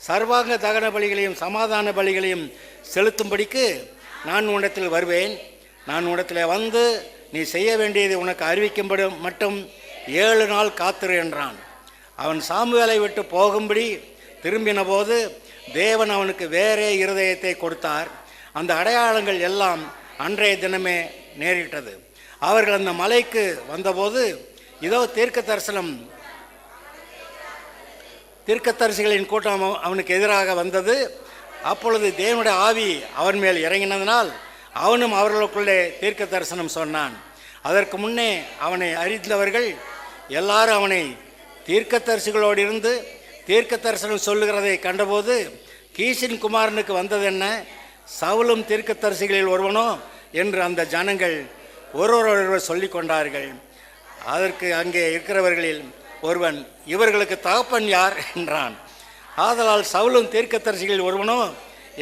சர்வாங்க தகன பலிகளையும் சமாதான பலிகளையும் செலுத்தும்படிக்கு நான் உன்னிடத்தில் வருவேன். நான் உன்னிடத்தில் வந்து நீ செய்ய வேண்டியதை உனக்கு அறிவிக்கும்படி மட்டும் 7 நாள் காத்திரு என்றான். அவன் சாமுவேலை விட்டு போகும்படி திரும்பின போது தேவன் அவனுக்கு வேறே இருதயத்தை கொடுத்தார். அந்த அடையாளங்கள் எல்லாம் அன்றைய தினமே நேரிட்டது. அவர்கள் அந்த மலைக்கு வந்தபோது இதோ தீர்க்கதரிசிகளின் கூட்டம் அவனுக்கு எதிராக வந்தது. அப்பொழுது தேவனுடைய ஆவி அவன் மேல் இறங்கினதனால் அவனும் அவர்களுக்குள்ளே தீர்க்க தரிசனம் சொன்னான். அதற்கு முன்னே அவனை அறிந்தவர்கள் எல்லாரும் அவனை தீர்க்கதரிசிகளோடு இருந்து தீர்க்க தரிசனம் சொல்லுகிறதை கண்டபோது, கீசின் குமாரனுக்கு வந்தது என்ன, சவுலும் தீர்க்கதரிசிகளில் ஒருவனோ என்று அந்த ஜனங்கள் ஒருவரொருவர் சொல்லி கொண்டார்கள். அதற்கு அங்கே இருக்கிறவர்களில் ஒருவன், இவர்களுக்கு தகப்பன் யார் என்றான். ஆதலால் சவுலும் தீர்க்கதரிசிகளில் ஒருவனோ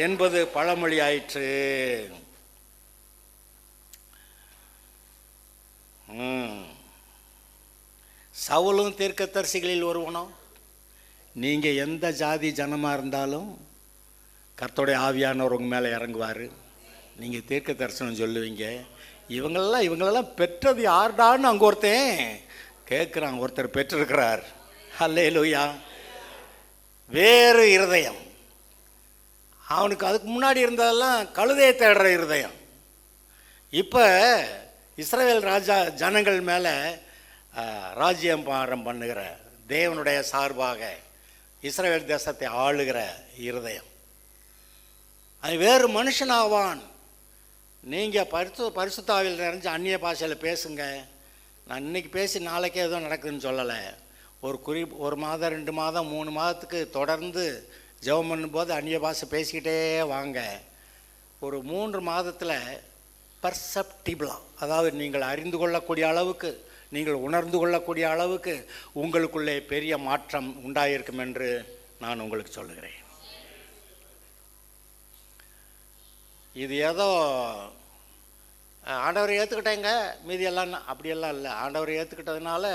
என்பது பழமொழி ஆயிற்று. சவுலும் தீர்க்கதரிசிகளில் ஒருவனோ. நீங்கள் எந்த ஜாதி ஜனமாக இருந்தாலும் கர்த்தருடைய ஆவியானவர் உங்கள் மேலே இறங்குவார். நீங்கள் தீர்க்க தரிசனம் சொல்லுவீங்க. இவங்களெல்லாம் பெற்றது யார்டான்னு அங்கே ஒருத்தன் கேட்குறான். ஒருத்தர் பெற்றிருக்கிறார். அல்லேலூயா. வேறு இருதயம். அவனுக்கு அதுக்கு முன்னாடி இருந்ததெல்லாம் கழுதையை தேடுற இருதயம். இப்போ இஸ்ரவேல் ஜனங்கள் மேலே ராஜ்யம் பாரம் பண்ணுகிற தேவனுடைய சார்பாக இஸ்ரவேல் தேசத்தை ஆளுகிற இருதயம். அது வேறு மனுஷனாவான். நீங்கள் பரிசுத்தாவில் நிறைஞ்சு அந்நிய பாஷையில் பேசுங்க. நான் இன்றைக்கி பேசி நாளைக்கே எதுவும் நடக்குதுன்னு சொல்லலை. ஒரு மாதம் 2 மாதம் 3 மாதத்துக்கு தொடர்ந்து ஜெபம் பண்ணும்போது அந்நிய பாஷை பேசிக்கிட்டே வாங்க. ஒரு 3 மாதத்தில் பர்செப்டிபிளாக, அதாவது நீங்கள் அறிந்து கொள்ளக்கூடிய அளவுக்கு, நீங்கள் உணர்ந்து கொள்ளக்கூடிய அளவுக்கு உங்களுக்குள்ளே பெரிய மாற்றம் உண்டாயிருக்கும் என்று நான் உங்களுக்கு சொல்லுகிறேன். இது ஏதோ ஆண்டவரை ஏற்றுக்கிட்டேங்க மீதியெல்லாம் அப்படியெல்லாம் இல்லை. ஆண்டவரை ஏற்றுக்கிட்டதுனால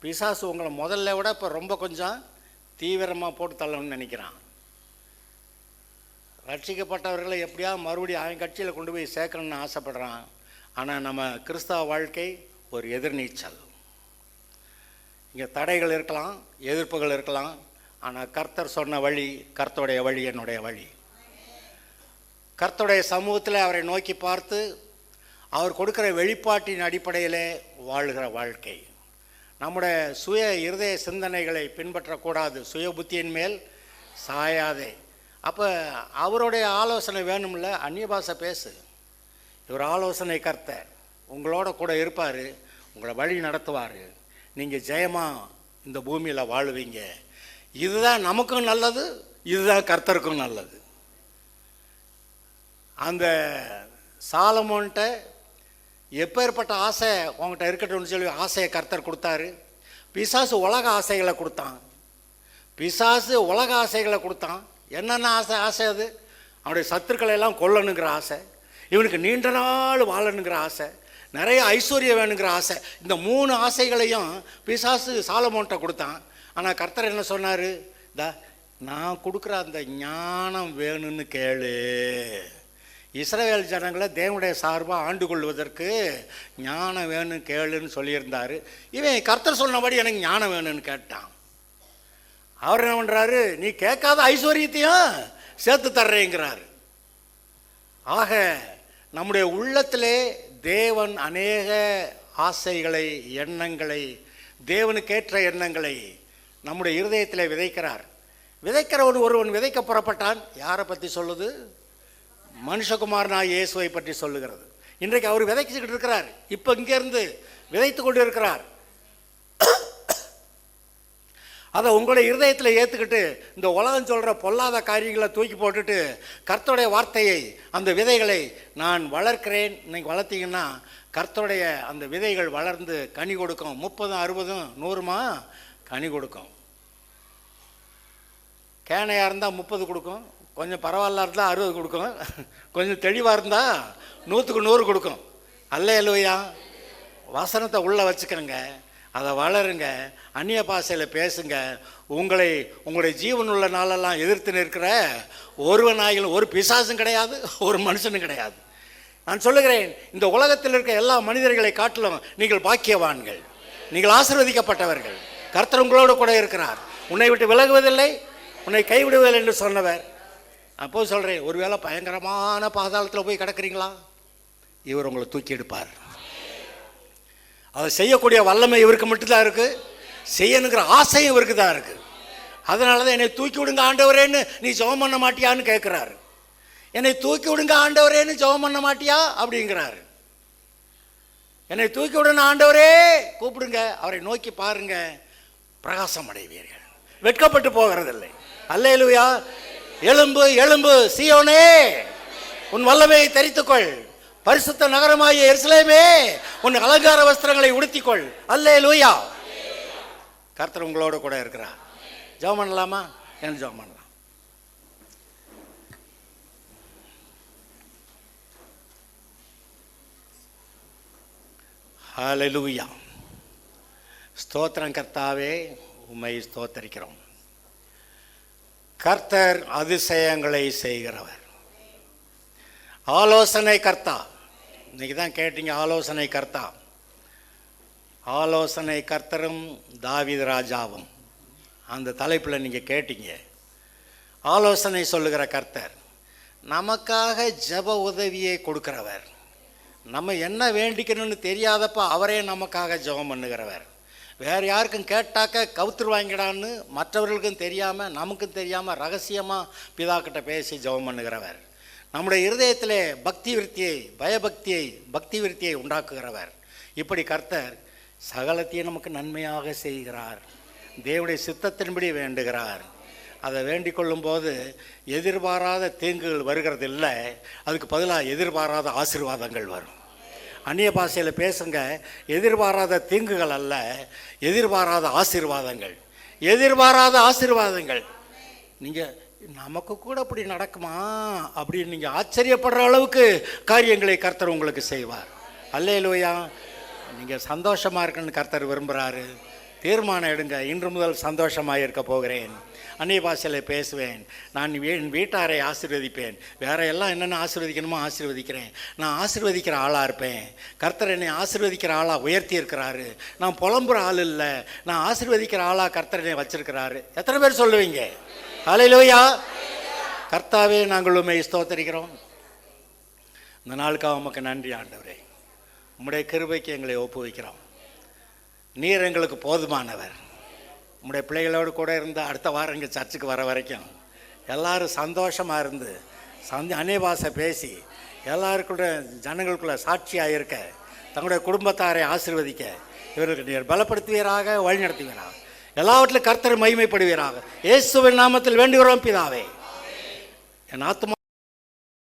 பிசாசு உங்களை முதல்ல விட இப்போ ரொம்ப கொஞ்சம் தீவிரமாக போட்டு தள்ளணும்னு நினைக்கிறான். ரட்சிக்கப்பட்டவர்களை எப்படியாவது மறுபடியும் அவன் கட்சியில் கொண்டு போய் சேர்க்கணும்னு ஆசைப்படுறான். ஆனால் நம்ம கிறிஸ்தவ வாழ்க்கை ஒரு எதிர்நீச்சல். இங்கே தடைகள் இருக்கலாம், எதிர்ப்புகள் இருக்கலாம். ஆனால் கர்த்தர் சொன்ன வழி, கர்த்தருடைய வழி என்னுடைய வழி. கர்த்தருடைய சமூகத்தில் அவரை நோக்கி பார்த்து அவர் கொடுக்குற வெளிப்பாட்டின் அடிப்படையிலே வாழ்கிற வாழ்க்கை. நம்முடைய சுய இருதய சிந்தனைகளை பின்பற்றக்கூடாது, சுய புத்தியின் மேல் சாயாதே. அப்போ அவருடைய ஆலோசனை வேணும்ல, அந்நிய பாஷை பேசு. இவர் ஆலோசனை கர்த்தர் உங்களோட கூட இருப்பார், உங்களை வழி நடத்துவார். நீங்கள் ஜெயமாக இந்த பூமியில் வாழுவீங்க. இதுதான் நமக்கும் நல்லது, இதுதான் கர்த்தருக்கும் நல்லது. அந்த சாலமோன்ட்ட எப்பேற்பட்ட ஆசை உங்கள்கிட்ட இருக்கட்டும்னு சொல்லி ஆசையை கர்த்தர் கொடுத்தாரு. பிசாசு உலக ஆசைகளை கொடுத்தான். என்னென்ன ஆசை அது? அவனுடைய சத்துருக்களை எல்லாம் கொல்லணுங்கிற ஆசை, இவனுக்கு நீண்ட நாள் வாழணுங்கிற ஆசை, நிறைய ஐஸ்வர்யம் வேணுங்கிற ஆசை. இந்த 3 ஆசைகளையும் பிசாசு சாலமோன்ட்ட கொடுத்தான். ஆனால் கர்த்தர் என்ன சொன்னார்? நான் கொடுக்குற அந்த ஞானம் வேணும்னு கேளு. இஸ்ரவேல் ஜனங்களை தேவனுடைய சார்பாக ஆண்டு கொள்வதற்கு ஞானம் வேணும் கேளுன்னு சொல்லியிருந்தார். இவன் கர்த்தர் சொன்னபடி எனக்கு ஞானம் வேணும்னு கேட்டான். அவர் என்ன பண்ணுறாரு? நீ கேட்காத ஐஸ்வர்யத்தையும் சேர்த்து தர்றேங்கிறாரு. ஆக நம்முடைய உள்ளத்திலே தேவன் அநேக ஆசைகளை, எண்ணங்களை, தேவனுக்கேற்ற எண்ணங்களை நம்முடைய இருதயத்தில் விதைக்கிறார். ஒருவன் விதைக்க புறப்பட்டான். யாரை பற்றி சொல்லுது? மனுஷகுமாரனாகிய இயேசுவை பற்றி சொல்லுகிறது. இன்றைக்கு அவர் விதைச்சிக்கிட்டு இருக்கிறார். இப்போ இங்கேருந்து விதைத்து கொண்டு இருக்கிறார். அதை உங்களுடைய இருதயத்தில் ஏற்றுக்கிட்டு இந்த உலகம் சொல்கிற பொல்லாத காரியங்களை தூக்கி போட்டுட்டு கர்த்தருடைய வார்த்தையை, அந்த விதைகளை நான் வளர்க்கிறேன். இன்னைக்கு வளர்த்தீங்கன்னா கர்த்தருடைய அந்த விதைகள் வளர்ந்து கனி கொடுக்கும். 30, 60, 100 கனி கொடுக்கும். கேனையாக இருந்தால் 30 கொடுக்கும், கொஞ்சம் பரவாயில்ல இருந்தால் 60 கொடுக்கும், கொஞ்சம் தெளிவாக இருந்தால் 100க்கு 100 கொடுக்கும். அல்லேலூயா. வசனத்தை உள்ளே வச்சுக்கிறங்க, அதை வளருங்க, அந்நிய பாஷையில் பேசுங்க. உங்களுடைய ஜீவன் உள்ள நாளெல்லாம் எதிர்த்து நிற்கிற ஒருவனாயிலும் ஒரு பிசாசும் கிடையாது, ஒரு மனுஷனும் கிடையாது. நான் சொல்லுகிறேன், இந்த உலகத்தில் இருக்க எல்லா மனிதர்களை காட்டிலும் நீங்கள் பாக்கியவான்கள், நீங்கள் ஆசீர்வதிக்கப்பட்டவர்கள். கர்த்தர் உங்களோடு கூட இருக்கிறார். உன்னை விட்டு விலகுவதில்லை, உன்னை கைவிடுவதில்லை என்று சொன்னவர். அப்போ சொல்கிறேன், ஒருவேளை பயங்கரமான பாதாளத்தில் போய் கிடக்கிறீங்களா? இவர் உங்களை தூக்கி எடுப்பார். அதை செய்யக்கூடிய வல்லமை இவருக்கு மட்டும்தான் இருக்குது, செய்யணுங்கிற ஆசையும் இவருக்கு தான் இருக்குது. அதனால தான் என்னை தூக்கி விடுங்க ஆண்டவரேன்னு நீ ஜெபம் பண்ண மாட்டியான்னு கேட்குறாரு. என்னை தூக்கி விடுங்க ஆண்டவரேன்னு ஜெபம் பண்ண மாட்டியா அப்படிங்கிறாரு. என்னை தூக்கி விடுங்க ஆண்டவரே கூப்பிடுங்க, அவரை நோக்கி பாருங்க, பிரகாசம் அடைவீர்கள், வெட்கப்பட்டு போகிறதில்லை. அல்லேலூயா. எழும்பு எழும்பு சீயோனே, உன் வல்லமையை தரித்துக்கொள். பரிசுத்த நகரமாகிய எருசலேமே, உன் அலங்கார வஸ்திரங்களை உடுத்திக்கொள். அல்லேலூயா. கர்த்தர் உங்களோட கூட இருக்கிறார். ஜெபம் பண்ணலாமா? என்ன ஜெபம் பண்ணலாம்? ஹல்லேலூயா. ஸ்தோத்திரம் கர்த்தாவே, உம்மை ஸ்தோத்தரிக்கிறோம். கர்த்தர் அதிசயங்களை செய்கிறவர். ஆலோசனை கர்த்தா. இன்னைக்கு தான் கேட்டீங்க, ஆலோசனை கர்த்தா. ஆலோசனை கர்த்தரும் தாவீது ராஜாவும், அந்த தலைப்பில் நீங்கள் கேட்டீங்க. ஆலோசனை சொல்லுகிற கர்த்தர், நமக்காக ஜெப உதவியை கொடுக்கிறவர். நம்ம என்ன வேண்டிக்கணும்னு தெரியாதப்ப அவரே நமக்காக ஜெபம் பண்ணுகிறவர். வேறு யாருக்கும் கேட்டாக்க கவுத்துருவாங்கடான்னு மற்றவர்களுக்கும் தெரியாமல் நமக்கும் தெரியாமல் ரகசியமாக பிதாக்கிட்ட பேசி ஜெபம் பண்ணுகிறவர். நம்முடைய இருதயத்திலே பக்தி விருத்தியை, பயபக்தியை, பக்தி விருத்தியை உண்டாக்குகிறவர். இப்படி கர்த்தர் சகலத்தையும் நமக்கு நன்மையாக செய்கிறார். தேவனுடைய சித்தத்தின்படி வேண்டுகிறார். அதை வேண்டிக் கொள்ளும் போது எதிர்பாராத தீங்குகள் வருகிறது இல்லை, அதுக்கு பதிலாக எதிர்பாராத ஆசீர்வாதங்கள் வரும். அந்நிய பாஷையில் பேசுங்க, எதிர்பாராத தீங்குகள் அல்ல, எதிர்பாராத ஆசீர்வாதங்கள். எதிர்பாராத ஆசீர்வாதங்கள். நீங்கள் நமக்கு கூட அப்படி நடக்குமா அப்படின்னு நீங்கள் ஆச்சரியப்படுற அளவுக்கு காரியங்களை கர்த்தர் உங்களுக்கு செய்வார். அல்லேலூயா. நீங்கள் சந்தோஷமாக இருக்குன்னு கர்த்தர் விரும்புகிறாரு. தீர்மானம் எடுங்க, இன்று முதல் சந்தோஷமாக இருக்க போகிறேன், அந்நிய பாஷையில் பேசுவேன், நான் என் வீட்டாரை ஆசீர்வதிப்பேன், வேற எல்லாம் என்னென்ன ஆசீர்வதிக்கணுமோ ஆசீர்வதிக்கிறேன், நான் ஆசீர்வதிக்கிற ஆளாக இருப்பேன். கர்த்தர் என்னை ஆசீர்வதிக்கிற ஆளாக உயர்த்தி இருக்கிறாரு. நான் புலம்புற ஆள் இல்லை, நான் ஆசீர்வதிக்கிற ஆளாக கர்த்தர் என்னை வச்சிருக்கிறாரு. எத்தனை பேர் சொல்லுவீங்க? ஹல்லேலூயா. கர்த்தாவே, நாங்கள் உம்மை ஸ்தோத்திரிக்கிறோம். இந்த நாளுக்காக உமக்கு நன்றி ஆண்டவரே. உம்முடைய கிருபைக்கு எங்களை ஒப்புவிக்கிறோம். நீர் எங்களுக்கு போதுமானவர். உம்முடைய பிள்ளைகளோடு கூட இருந்து அடுத்த வாரம் இங்கே சர்ச்சுக்கு வர வரைக்கும் எல்லோரும் சந்தோஷமாக இருந்து அந்நிய பாஷை பேசி எல்லாருக்குள்ள ஜனங்களுக்குள்ள சாட்சியாக இருக்க, தங்களுடைய குடும்பத்தாரை ஆசீர்வதிக்க இவர்களுக்கு நீர் பலப்படுத்துவீராக, வழிநடத்துவீராக. எல்லாவற்றிலும் கர்த்தரை மகிமைப்படுவீராக. இயேசுவின் நாமத்தில் வேண்டுகிறோம் பிதாவே. என் ஆத்துமா